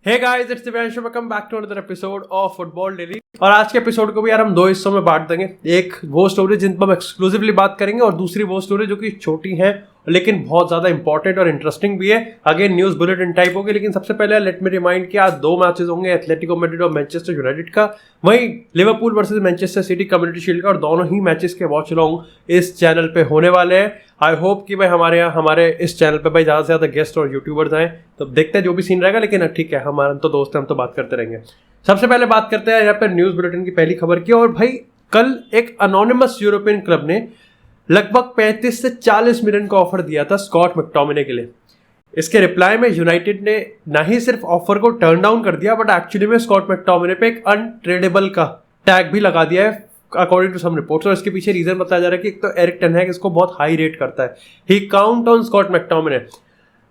Hey guys, it's Divyansh, welcome back to another episode of football daily. और आज के episode को भी यार हम दो हिस्सों में बांट देंगे। एक वो स्टोरी जिन पर हम एक्सक्लूसिवली बात करेंगे और दूसरी वो स्टोरी जो कि छोटी है लेकिन बहुत ज्यादा इंपॉर्टेंट और इंटरेस्टिंग भी है। अगेन न्यूज बुलेटिन टाइप होगी, लेकिन सबसे पहले लेट मी रिमाइंड कि आज दो मैचेस होंगे, एथलेटिको मैड्रिड और मैनचेस्टर यूनाइटेड का, वहीं Liverpool versus Manchester city community shield का, और दोनों ही मैचेस के वॉच अलॉन्ग इस चैनल पे होने वाले हैं। आई होप कि भाई हमारे इस चैनल पे भाई ज़्यादा से ज़्यादा गेस्ट और यूट्यूबर्स आए, तो देखते हैं जो भी सीन रहेगा। लेकिन ठीक है, हमारा तो दोस्त है, हम तो बात करते रहेंगे। सबसे पहले बात करते हैं यहाँ पर न्यूज़ बुलेटिन की पहली खबर की। और भाई कल एक अनोनिमस यूरोपियन क्लब ने लगभग 35 से 40 मिलियन का ऑफर दिया था स्कॉट मैकटोमिने के लिए। इसके रिप्लाई में यूनाइटेड ने ना ही सिर्फ ऑफर को टर्न डाउन कर दिया, बट एक्चुअली में स्कॉट मैकटोमिने पे एक अनट्रेडेबल का टैग भी लगा दिया है अकॉर्डिंग टू सम रिपोर्ट्स। और इसके पीछे रीजन बताया जा रहा है कि एक तो एरिक टेन हैग इसको बहुत हाई रेट करता है, ही काउंट ऑन स्कॉट मैकटोमिने।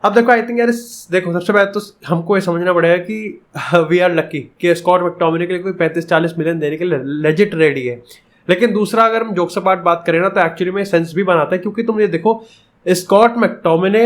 अब देखो, आई थिंक यार देखो, सबसे पहले तो हमको ये समझना पड़ेगा कि वी आर लकी कि स्कॉट मैकटोमिने के लिए कोई 35-40 मिलियन देने के लिए लेजिट रेडी है। लेकिन दूसरा, अगर हम जोक सपाट बात करें ना, तो एक्चुअली में सेंस भी बनाता है, क्योंकि तुम ये देखो, स्कॉट मैकटोमिने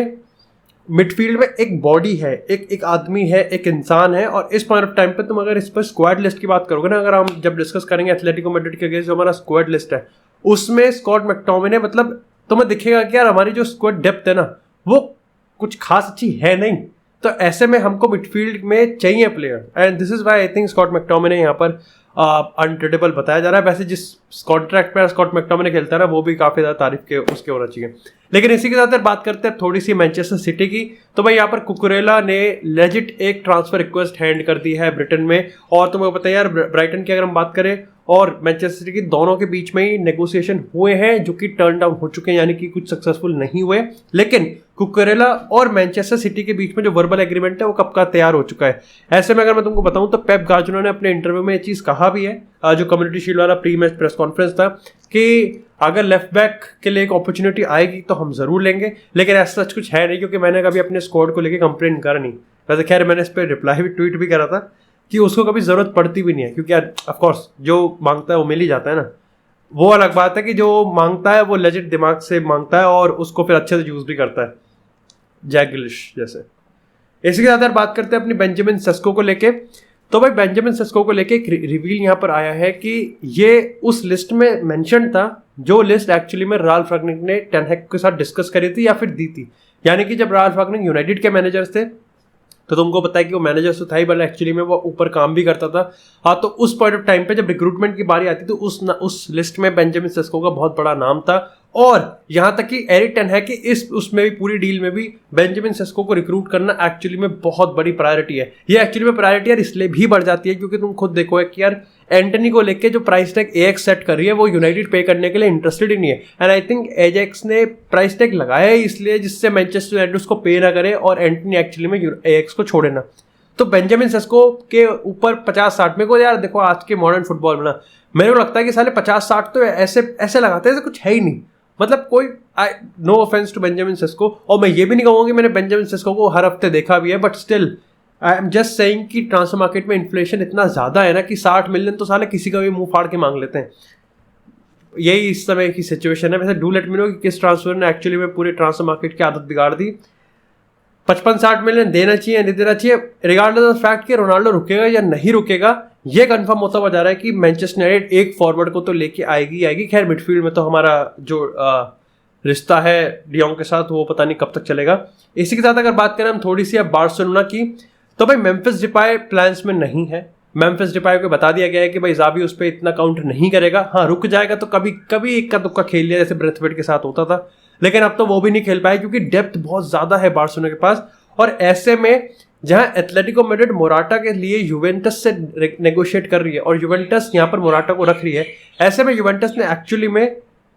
मिडफील्ड में एक बॉडी है, एक आदमी है, एक इंसान है। और इस पॉइंट ऑफ टाइम पे तुम अगर इस पर स्क्वाड लिस्ट की बात करोगे ना, अगर हम जब डिस्कस करेंगे एथलेटिको मैड्रिड के अगेंस्ट जो हमारा स्क्वाड लिस्ट है, उसमें स्कॉट मैकटोमिने मतलब तुम्हें दिखेगा कि यार हमारी जो स्क्वाड डेप्थ है ना, वो कुछ खास अच्छी है नहीं। तो ऐसे में हमको मिडफील्ड में चाहिए player, and this is why I think Scott McTominay यहाँ पर अनट्रेडेबल बताया जा रहा है। वैसे जिस कॉन्ट्रैक्ट पे स्कॉट मैकटोमिने खेलता है ना, वो भी काफी ज्यादा तारीफ के उसके होना चाहिए। लेकिन इसी के साथ बात करते हैं थोड़ी सी मैनचेस्टर सिटी की। तो भाई यहाँ पर कुकुरेला ने लेजिट एक ट्रांसफर रिक्वेस्ट हैंड कर दी है ब्रिटेन में। और तुम्हें पता है यार, ब्राइटन की अगर हम बात करें और मैनचेस्टर सिटी की, दोनों के बीच में ही नेगोशिएशन हुए हैं जो कि टर्न डाउन हो चुके हैं, यानी कि कुछ सक्सेसफुल नहीं हुए। लेकिन कुकुरेला और मैनचेस्टर सिटी के बीच में जो वर्बल एग्रीमेंट है वो कब का तैयार हो चुका है। ऐसे में अगर मैं तुमको बताऊं तो पेप गार्डियोला ने अपने इंटरव्यू में ये चीज कहा भी है, जो कम्युनिटी शील्ड वाला प्री मैच प्रेस कॉन्फ्रेंस था, कि अगर लेफ्ट बैक के लिए एक अपॉर्चुनिटी आएगी तो हम जरूर लेंगे। लेकिन ऐसा सच कुछ है नहीं, क्योंकि मैंने कभी अपने स्क्वाड को लेकर कंप्लेंट करा नहीं। वैसे खैर मैंने इस पर रिप्लाई भी ट्वीट भी करा था कि उसको कभी जरूरत पड़ती भी नहीं है, क्योंकि यार ऑफकोर्स जो मांगता है वो मिल ही जाता है ना। वो अलग बात है कि जो मांगता है वो लेजिट दिमाग से मांगता है और उसको फिर अच्छे से यूज भी करता है, जैक ग्रिलिश जैसे। इसी के साथ बात करते हैं अपनी बेंजामिन सेस्को को लेके। तो भाई बेंजामिन सेस्को को लेके एक रिवील यहाँ पर आया है कि ये उस लिस्ट में मेंशन था जो लिस्ट एक्चुअली में राल्फ रैंगनिक ने टेन हैग के साथ डिस्कस करी थी या फिर दी थी। यानी कि जब राल्फ रैंगनिक यूनाइटेड के मैनेजर्स थे, तो तुमको पता है कि वो मैनेजर तो था ही, बल्कि एक्चुअली में वो ऊपर काम भी करता था। हाँ, तो उस पॉइंट ऑफ टाइम पे जब रिक्रूटमेंट की बारी आती तो उस लिस्ट में बेंजामिन सेस्को का बहुत बड़ा नाम था। और यहाँ तक कि एरिक टेन हैग कि उसमें भी पूरी डील में भी बेंजामिन सेस्को को रिक्रूट करना एक्चुअली में बहुत बड़ी प्रायोरिटी है। ये एक्चुअली में प्रायोरिटी यार इसलिए भी बढ़ जाती है क्योंकि तुम खुद देखो कि यार एंटनी को लेके जो प्राइस टैग एजेक्स सेट कर रही है वो यूनाइटेड पे करने के लिए इंटरेस्टेड ही नहीं है। एंड आई थिंक एजेक्स ने प्राइस टैग लगाया है इसलिए जिससे मैनचेस्टर यूनाइटेड उसको पे ना करे और एंटनी एक्चुअली में एजेक्स को छोड़े ना। तो बेंजामिन सेस्को के ऊपर 50-60 में को यार देखो, आज के मॉडर्न फुटबॉल में ना मेरे को लगता है कि साले 50-60 तो ऐसे लगाते हैं जैसे कुछ है ही नहीं। मतलब कोई no offence to Benjamin Sesko, और मैं ये भी नहीं कहूँगा कि मैंने बेंजामिन सेस्को को हर हफ्ते देखा भी है, but still I am just saying कि ट्रांसफर मार्केट में इन्फ्लेशन इतना ज़्यादा है ना कि 60 मिलियन तो साले किसी का भी मुंह फाड़ के मांग लेते हैं। यही इस समय की सिचुएशन है। वैसे डू लेट मी नो कि किस ट्रांसफर ने एक्चुअली में पूरे ट्रांसफर मार्केट की आदत बिगाड़ दी। 55-60 मिलियन देना चाहिए, नहीं देना चाहिए, रिगार्डलेस ऑफ फैक्ट कि रोनाल्डो रुकेगा या नहीं रुकेगा, ये कंफर्म होता हुआ जा रहा है कि मैनचेस्टर यूनाइटेड एक फॉरवर्ड को तो लेके आएगी। खैर मिडफील्ड में तो हमारा जो रिश्ता है डियोंग के साथ वो पता नहीं कब तक चलेगा। इसी के साथ अगर बात करें हम थोड़ी सी अब बार्सिलोना की, तो भाई मेम्फिस डिपाई प्लान्स में नहीं है। मेम्फिस डिपाई को बता दिया गया है कि भाई ज़ावी उस पर इतना काउंट नहीं करेगा। हाँ, रुक जाएगा तो कभी कभी इक्का दुक्का खेल लिया जैसे ब्रेथवेट के साथ होता था, लेकिन अब तो वो भी नहीं खेल पाए क्योंकि डेप्थ बहुत ज़्यादा है बार्सिलोना के पास। और ऐसे में जहां एथलेटिको मैड्रिड मोराटा के लिए यूवेंटस से नेगोशिएट कर रही है और यूवेंटस यहाँ पर मोराटा को रख रही है, ऐसे में यूवेंटस ने एक्चुअली में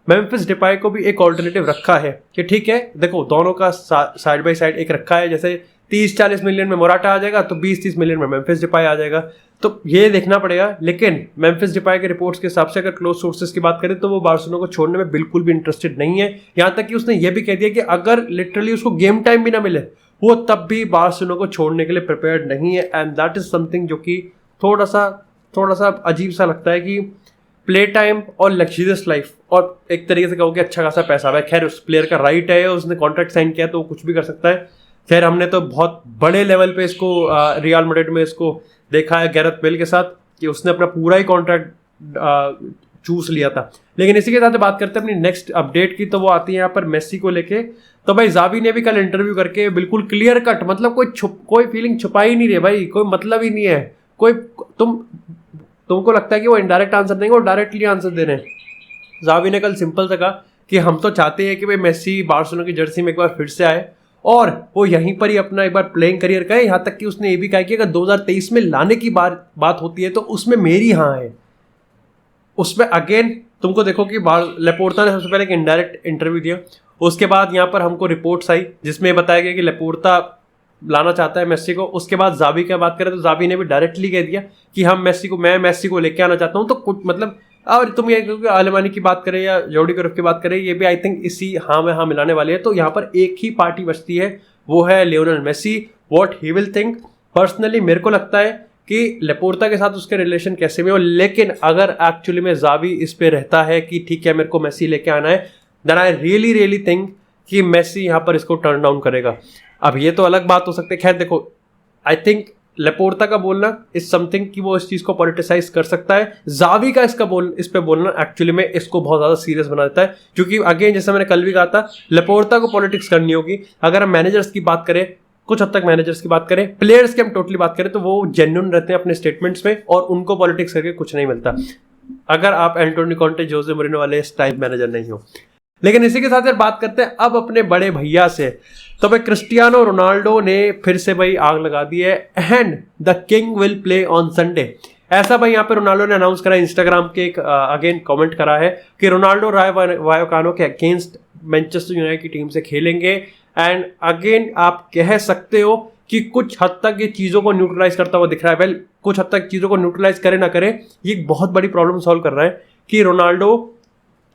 मेम्फिस डिपाई को भी एक ऑल्टरनेटिव रखा है कि ठीक है देखो, दोनों का साइड बाय साइड एक रखा है। जैसे 30-40 मिलियन में मोराटा आ जाएगा तो 20-30 मिलियन में मेम्फिस डिपाई आ जाएगा, तो ये देखना पड़ेगा। लेकिन मेम्फिस डिपाई के रिपोर्ट्स के हिसाब से अगर क्लोज सोर्सेज की बात करें तो वो बार्सिलोना को छोड़ने में बिल्कुल भी इंटरेस्टेड नहीं है। यहाँ तक कि उसने ये भी कह दिया कि अगर लिटरली उसको गेम टाइम भी ना मिले वो तब भी बार्सिलोना को छोड़ने के लिए प्रिपेयर्ड नहीं है। एंड दैट इज समथिंग जो कि थोड़ा सा अजीब सा लगता है कि प्ले टाइम और लग्जरियस लाइफ और एक तरीके से कहो कि अच्छा खासा पैसा है। खैर उस प्लेयर का राइट है, उसने कॉन्ट्रैक्ट साइन किया तो वो कुछ भी कर सकता है। खैर हमने तो बहुत बड़े लेवल पे इसको रियल मैड्रिड में इसको देखा है गैरेथ बेल के साथ कि उसने अपना पूरा ही कॉन्ट्रैक्ट चूस लिया था। लेकिन इसी के साथ बात करते हैं अपनी नेक्स्ट अपडेट की, तो वो आती है यहाँ पर मेसी को लेके। तो भाई जावी ने भी कल इंटरव्यू करके बिल्कुल क्लियर कट, मतलब कोई फीलिंग छुपा ही नहीं रही भाई, कोई मतलब ही नहीं है कोई। तुमको लगता है कि वो इनडायरेक्ट आंसर देंगे, वो डायरेक्टली आंसर दे रहे हैं। जावी ने कल सिंपल सा कहा कि हम तो चाहते हैं कि भाई मेसी बार्सिलोना की जर्सी में एक बार फिर से आए और वो यहीं पर ही अपना एक बार प्लेइंग करियर करे। यहाँ तक कि उसने ये भी कहा कि अगर 2023 में लाने की बात होती है तो उसमें मेरी हाँ है। उसमें अगेन तुमको देखो कि लेपोर्ता ने सबसे पहले एक इनडायरेक्ट इंटरव्यू दिया, उसके बाद यहाँ पर हमको रिपोर्ट्स आई जिसमें बताया गया कि लेपोर्ता लाना चाहता है मेसी को। उसके बाद जावी की बात करें तो जावी ने भी डायरेक्टली कह दिया कि मैं मेसी को लेके आना चाहता हूँ। तो कुछ मतलब, और तुम ये आलमानी की बात करें या जोडी क्राइफ की बात करें, ये भी आई थिंक इसी हाँ में हाँ मिलाने वाले हैं। तो यहाँ पर एक ही पार्टी बचती है, वो है Lionel Messi. What he will think, personally मेरे को लगता है कि लेपोर्ता के साथ उसके रिलेशन कैसे भी हो, लेकिन अगर एक्चुअली में जावी इस पे रहता है कि ठीक है मेरे को मेसी लेके आना है, देन आई रियली थिंक कि मेसी यहाँ पर इसको टर्न डाउन करेगा। अब ये तो अलग बात हो सकती है। खैर देखो, आई थिंक लेपोर्ता का बोलना इज समथिंग कि वो इस चीज को पॉलिटिसाइज कर सकता है। जावी का इस पे बोलना एक्चुअली में इसको बहुत ज्यादा सीरियस बना देता है, क्योंकि अगेन जैसे मैंने कल भी कहा था, लेपोर्ता को पॉलिटिक्स करनी होगी। अगर हम मैनेजर्स की बात करें, कुछ हद तक मैनेजर्स की बात करें, प्लेयर्स की हम टोटली बात करें, तो वो जेन्युइन रहते हैं अपने स्टेटमेंट्स में और उनको पॉलिटिक्स करके कुछ नहीं मिलता, अगर आप एंटोनी कॉन्टे, जोसे मोरिनो वाले स्टाइल मैनेजर नहीं हो। लेकिन इसी के साथ यार बात करते हैं अब अपने बड़े भैया से। तो भाई क्रिस्टियानो रोनाल्डो ने फिर से भाई आग लगा दी है, and the king will play on Sunday. ऐसा भाई यहाँ पे रोनाल्डो ने अनाउंस करा, इंस्टाग्राम के एक अगेन कमेंट करा है कि रोनाल्डो राय वायोकानो के अगेंस्ट मैनचेस्टर यूनाइटेड की टीम से खेलेंगे। एंड अगेन आप कह सकते हो कि कुछ हद तक ये चीज़ों को न्यूट्रलाइज करता हुआ दिख रहा है। वेल, कुछ हद तक चीज़ों को न्यूट्रलाइज करे ना करे, ये एक बहुत बड़ी प्रॉब्लम सॉल्व कर रहा है कि रोनाल्डो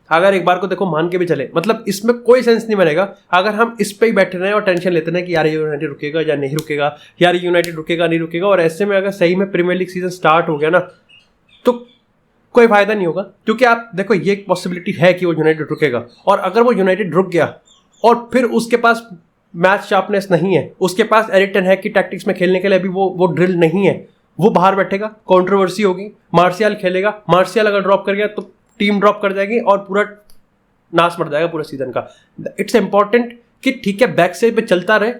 अगर एक बार को देखो मान के भी चले, मतलब इसमें कोई सेंस नहीं बनेगा अगर हम इस पे ही बैठे रहें और टेंशन लेते हैं कि यार यूनाइटेड रुकेगा या नहीं रुकेगा, यार यूनाइटेड रुकेगा नहीं रुकेगा। और ऐसे में अगर सही में प्रीमियर लीग सीजन स्टार्ट हो गया ना, तो कोई फायदा नहीं होगा, क्योंकि आप देखो ये एक पॉसिबिलिटी है कि वो यूनाइटेड रुकेगा। और अगर वो यूनाइटेड रुक गया और फिर उसके पास मैच शार्पनेस नहीं है, उसके पास एरिक टेन हैग की टैक्टिक्स में खेलने के लिए अभी वो ड्रिल नहीं है, वो बाहर बैठेगा, कंट्रोवर्सी होगी, मार्शियल खेलेगा, मार्शियल अगर ड्रॉप कर गया तो टीम ड्रॉप कर जाएगी और पूरा नाश मर जाएगा पूरा सीजन का। इट्स इंपॉर्टेंट कि ठीक है बैक साइड पे चलता रहे,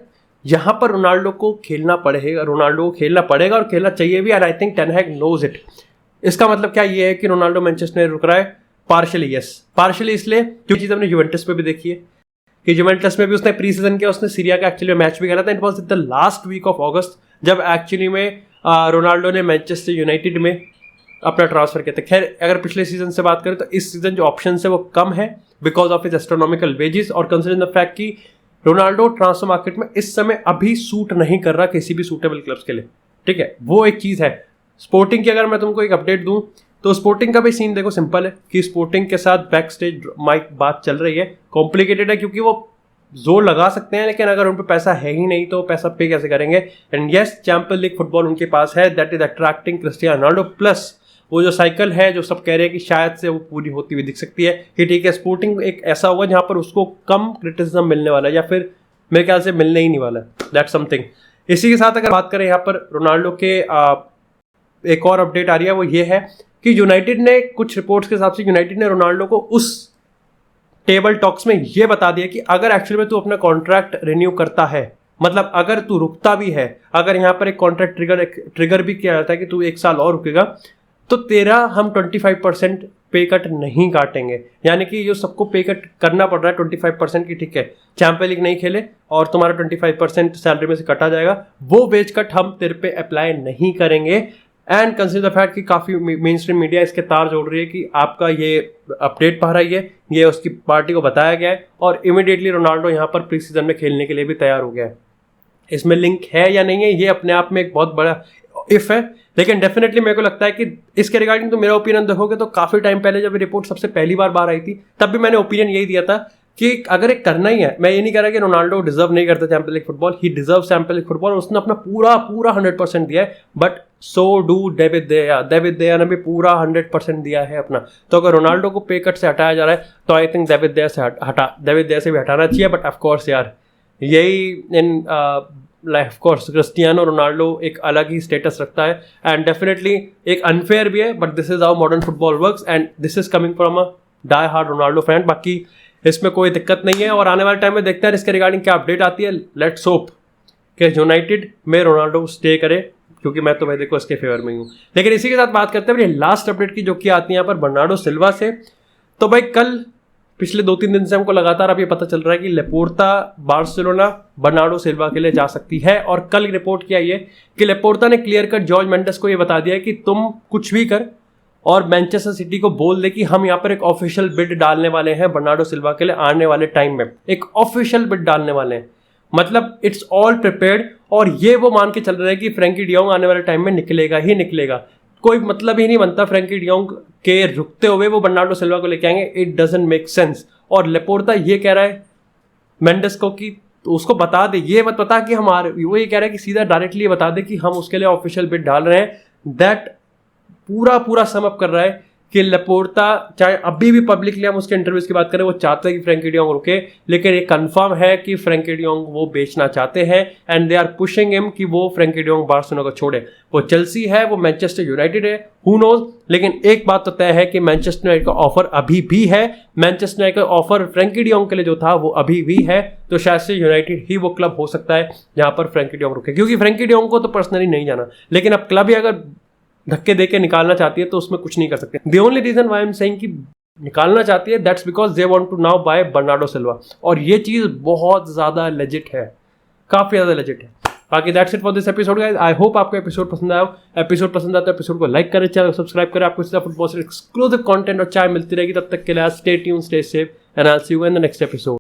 यहाँ पर रोनाल्डो को खेलना पड़ेगा, रोनाल्डो को खेलना पड़ेगा और खेलना चाहिए भी। And I think ten Hag knows it. इसका मतलब क्या ये है कि रोनाल्डो मैनचेस्टर में रुक रहा है? पार्शियली यस, पार्शियली इसलिए क्योंकि चीज़ हमने यूवेंटस पे भी देखी है कि यूवेंटस में भी उसने प्री सीजन किया, उसने सीरिया का एक्चुअली मैच भी खेला था। It was the last week of August जब एक्चुअली में रोनाल्डो ने मैनचेस्टर यूनाइटेड में अपना ट्रांसफर किया था। खैर अगर पिछले सीजन से बात करें तो इस सीजन जो ऑप्शन है वो कम है because of his astronomical wages और कंसिडरिंग द फैक्ट कि रोनाल्डो ट्रांसफर मार्केट में इस समय अभी सूट नहीं कर रहा किसी भी सूटेबल क्लब्स के लिए। ठीक है, वो एक चीज़ है। स्पोर्टिंग की अगर मैं तुमको एक अपडेट दूं तो स्पोर्टिंग का भी सीन देखो सिंपल है कि स्पोर्टिंग के साथ बैक स्टेज माइक बात चल रही है, कॉम्प्लिकेटेड है क्योंकि वो जोर लगा सकते हैं लेकिन अगर उन पर पैसा है ही नहीं तो पैसा पे कैसे करेंगे। And yes, champions league football उनके पास है, that is attracting Cristiano Ronaldo. Plus वो जो साइकिल है जो सब कह रहे हैं कि शायद से वो पूरी होती हुई दिख सकती है कि ठीक है स्पोर्टिंग एक ऐसा होगा जहाँ पर उसको कम क्रिटिसिज्म मिलने वाला है या फिर मेरे ख्याल से मिलने ही नहीं वाला है, दैट्स समथिंग। इसी के साथ अगर बात करें यहाँ पर रोनाल्डो के एक और अपडेट आ रही है, वो ये है कि यूनाइटेड ने कुछ रिपोर्ट्स के हिसाब से यूनाइटेड ने रोनाल्डो को उस टेबल टॉक्स में ये बता दिया कि अगर एक्चुअली में तू अपना कॉन्ट्रैक्ट रिन्यू करता है, मतलब अगर तू रुकता भी है, अगर यहाँ पर एक कॉन्ट्रैक्ट ट्रिगर भी किया जाता है कि तू 1 साल और रुकेगा तो तेरा हम 25% पे कट नहीं काटेंगे। यानी कि जो सबको पे कट करना पड़ रहा है 25% की, ठीक है चैंपियन लीग नहीं खेले और तुम्हारा 25% सैलरी में से कटा जाएगा, वो वेज कट हम तेरे पे अप्लाई नहीं करेंगे। एंड कंसिडर द फैक्ट कि काफ़ी मेन स्ट्रीम मीडिया इसके तार जोड़ रही है कि आपका ये अपडेट पा रही है, ये उसकी पार्टी को बताया गया है और इमीडिएटली रोनाल्डो यहाँ पर प्री सीजन में खेलने के लिए भी तैयार हो गया है। इसमें लिंक है या नहीं है ये अपने आप में एक बहुत बड़ा इफ है, लेकिन डेफिनेटली मेरे को लगता है कि इसके रिगार्डिंग तो मेरा ओपिनियन देखोगे तो काफ़ी टाइम पहले जब रिपोर्ट सबसे पहली बार बाहर आई थी तब भी मैंने ओपिनियन यही दिया था कि अगर एक करना ही है, मैं ये नहीं कह रहा कि रोनाल्डो डिजर्व नहीं करता champions league football, he deserve champions league football, उसने अपना पूरा 100% दिया है, बट सो डू डेविड देया ने भी पूरा 100% दिया है अपना। तो अगर रोनाल्डो को पे कट से हटाया जा रहा है तो आई थिंक डेविड देया से भी हटाना चाहिए। बट ऑफकोर्स यार यही in life course Cristiano Ronaldo एक अलग ही स्टेटस रखता है एंड डेफिनेटली एक अनफेयर भी है, but this is how modern football works and this is coming from a die hard Ronaldo fan. बाकी इसमें कोई दिक्कत नहीं है और आने वाले टाइम में देखते हैं इसके रिगार्डिंग क्या अपडेट आती है। लेट्स होप कि यूनाइटेड में रोनाल्डो स्टे करे, क्योंकि मैं तो भाई देखो इसके फेवर में ही हूँ। लेकिन इसी के साथ बात करते हैं लास्ट अपडेट की, जो कि आती है यहाँ पर बर्नार्डो सिल्वा से। तो भाई कल पिछले 2-3 दिन से हमको लगातार अब ये पता चल रहा है कि लेपोर्ता बार्सिलोना बर्नार्डो सिल्वा के लिए जा सकती है, और कल रिपोर्ट किया ये कि लेपोर्ता ने क्लियर कट जॉर्ज मेंडेस को ये बता दिया है कि तुम कुछ भी कर और मैनचेस्टर सिटी को बोल दे कि हम यहाँ पर एक ऑफिशियल बिड डालने वाले हैं बर्नार्डो सिल्वा के लिए आने वाले टाइम में, एक ऑफिशियल बिड डालने वाले हैं। मतलब इट्स ऑल प्रिपेयर्ड, और ये वो मान के चल रहे हैं कि फ्रैंकी डियोंग आने वाले टाइम में निकलेगा ही निकलेगा। कोई मतलब ही नहीं बनता फ्रैंकी डियोंग के रुकते हुए वो बर्नार्डो सिल्वा को लेके आएंगे, इट डजंट मेक सेंस। और लेपोर्ता ये कह रहा है मेंडेस को कि तो उसको बता दे, ये मत बता कि हम वो ये कह रहा है कि सीधा डायरेक्टली बता दे कि हम उसके लिए ऑफिशियल बिड डाल रहे हैं। दैट पूरा सम अप कर रहा है कि लेपोर्ता चाहे अभी भी पब्लिकली हम उसके इंटरव्यूज की बात करें, वो चाहते हैं कि फ्रैंकी डियोंग रुके, लेकिन ये कंफर्म है कि फ्रैंकी डियोंग वो बेचना चाहते हैं and they are pushing him कि वो फ्रैंकी डियोंग बार्सिलोना को छोड़े। वो चेल्सी है, वो मैनचेस्टर यूनाइटेड है, हु नोज। लेकिन एक बात तो तय है कि मैनचेस्टर यूनाइटेड का ऑफर अभी भी है, मैनचेस्टर यूनाइटेड का ऑफर फ्रैंकी डियोंग के लिए जो था वो अभी भी है। तो शायद से यूनाइटेड ही वो क्लब हो सकता है जहां पर फ्रैंकी डियोंग रुके, क्योंकि फ्रैंकी डियोंग को तो पर्सनली नहीं जाना, लेकिन अब क्लब ही अगर धक्के देके निकालना चाहती है तो उसमें कुछ नहीं कर सकते। The only reason why I am saying कि निकालना चाहती है, that's because they want to now buy Bernardo Silva, और ये चीज बहुत ज्यादा लेजिट है, काफी ज्यादा लेजिट है। बाकी that's it for this episode guys. I hope आपको एपिसोड पसंद आया। एपिसोड पसंद आता है एपिसोड को लाइक करें, चैनल को सब्सक्राइब करें। आपको इस तरह फुटबॉल से एक्सक्लूसिव कंटेंट और चाय मिलती रहेगी। तब तक के लिए stay tuned, stay safe and I will see you in the next episode.